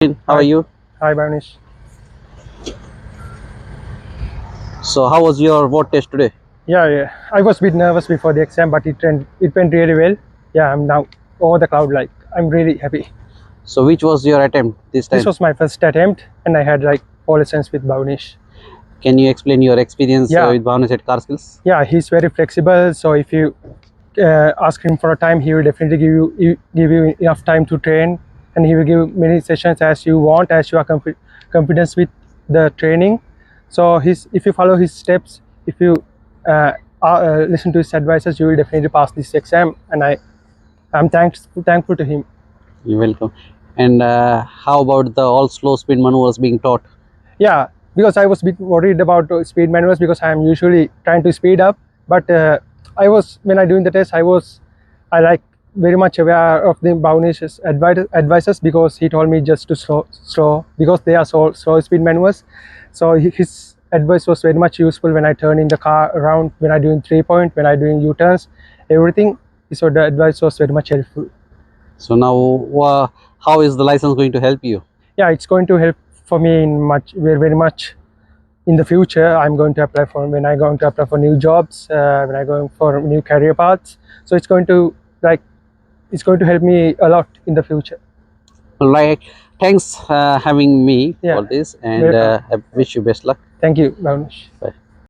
How Hi, are you? hi, Banish. So how was your VORT test today? Yeah. I was a bit nervous before the exam, but it went really well. Yeah, I'm now over the cloud. Like, I'm really happy. So which was your attempt this This time? was my first attempt, and I had like all lessons with Banish. Can you explain your experience Yeah, with Bhavnesh at KAR Skillz? yeah, he's very flexible. So if you ask him for a time, he will definitely give you enough time to train, and he will give many sessions as you want, as you are confident with the training. So if you follow his steps, if you listen to his advices, you will definitely pass this exam. And I'm thankful to him. You're welcome. And how about the all slow spin maneuvers being taught? Yeah, because I was a bit worried about speed maneuvers because I'm usually trying to speed up. But I was when I doing the test, I like very much aware of the Bhavanesh's advices because he told me just to slow because they are so slow speed maneuvers. So his advice was very much useful when I turn in the car around, when I doing 3 point, when I doing U-turns, everything. So the advice was very much helpful. So now how is the license going to help you? Yeah, it's going to help for me in very much in the future. When I'm going to apply for new jobs, when I'm going for new career paths. So it's going to help me a lot in the future. Like, thanks having me Yeah, for this, and welcome. I wish you best luck. Thank you, Bhavnesh. Bye.